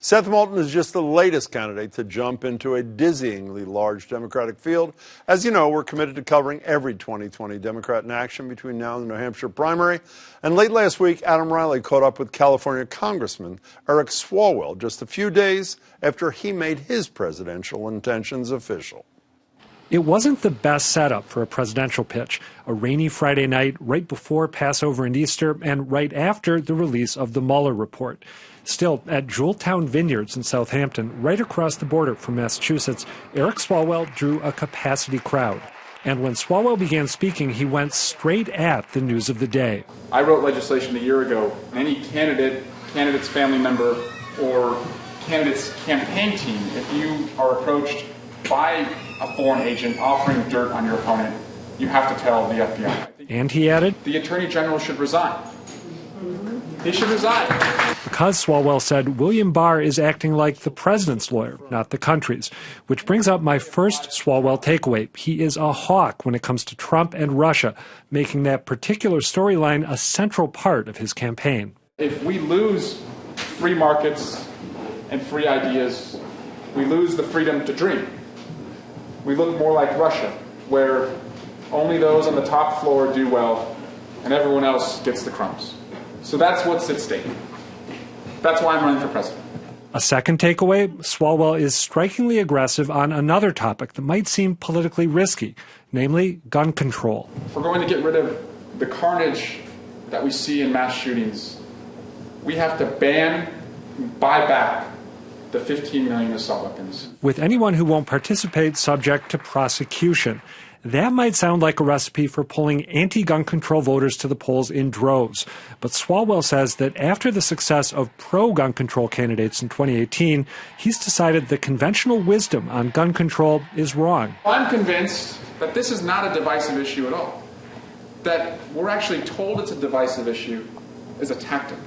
Seth Moulton is just the latest candidate to jump into a dizzyingly large Democratic field. As you know, we're committed to covering every 2020 Democrat in action between now and the New Hampshire primary. And late last week, Adam Reilly caught up with California Congressman Eric Swalwell just a few days after he made his presidential intentions official. It wasn't the best setup for a presidential pitch. A rainy Friday night right before Passover and Easter and right after the release of the Mueller report. Still, at Jeweltown Vineyards in Southampton, right across the border from Massachusetts, Eric Swalwell drew a capacity crowd. And when Swalwell began speaking, he went straight at the news of the day. I wrote legislation a year ago. Any candidate's family member, or candidate's campaign team, if you are approached by a foreign agent offering dirt on your opponent, you have to tell the FBI. And he added, the Attorney General should resign. He should resign. Because Swalwell said William Barr is acting like the president's lawyer, not the country's. Which brings up my first Swalwell takeaway. He is a hawk when it comes to Trump and Russia, making that particular storyline a central part of his campaign. If we lose free markets and free ideas, we lose the freedom to dream. We look more like Russia, where only those on the top floor do well and everyone else gets the crumbs. So that's what's at stake. That's why I'm running for president. A second takeaway, Swalwell is strikingly aggressive on another topic that might seem politically risky, namely gun control. If we're going to get rid of the carnage that we see in mass shootings, we have to ban and buy back the 15 million assault weapons. With anyone who won't participate subject to prosecution. That might sound like a recipe for pulling anti-gun control voters to the polls in droves. But Swalwell says that after the success of pro-gun control candidates in 2018, he's decided the conventional wisdom on gun control is wrong. I'm convinced that this is not a divisive issue at all. That we're actually told it's a divisive issue as a tactic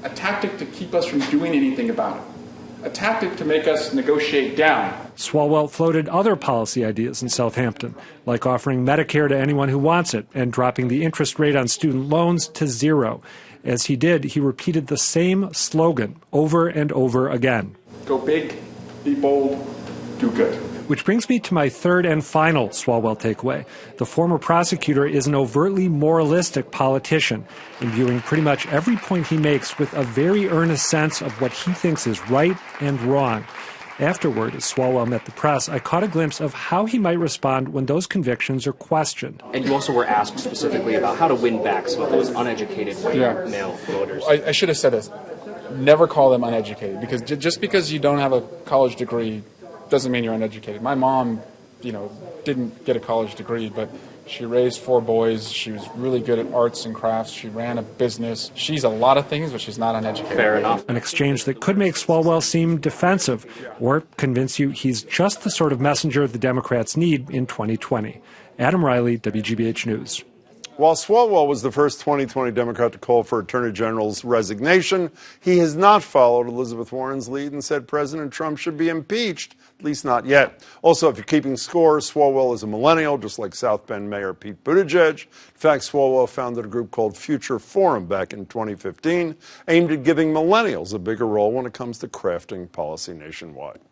to keep us from doing anything about it. A tactic to make us negotiate down. Swalwell floated other policy ideas in Southampton, like offering Medicare to anyone who wants it and dropping the interest rate on student loans to zero. As he did, he repeated the same slogan over and over again. Go big, be bold, do good. Which brings me to my third and final Swalwell takeaway. The former prosecutor is an overtly moralistic politician, imbuing pretty much every point he makes with a very earnest sense of what he thinks is right and wrong. Afterward, as Swalwell met the press, I caught a glimpse of how he might respond when those convictions are questioned. And you also were asked specifically about how to win back some of those uneducated white male voters. I should have said this. Never call them uneducated, because just because you don't have a college degree doesn't mean you're uneducated. My mom, didn't get a college degree, but she raised 4 boys. She was really good at arts and crafts. She ran a business. She's a lot of things, but she's not uneducated. Fair enough. An exchange that could make Swalwell seem defensive or convince you he's just the sort of messenger the Democrats need in 2020. Adam Reilly, WGBH News. While Swalwell was the first 2020 Democrat to call for Attorney General's resignation, he has not followed Elizabeth Warren's lead and said President Trump should be impeached, at least not yet. Also, if you're keeping score, Swalwell is a millennial, just like South Bend Mayor Pete Buttigieg. In fact, Swalwell founded a group called Future Forum back in 2015, aimed at giving millennials a bigger role when it comes to crafting policy nationwide.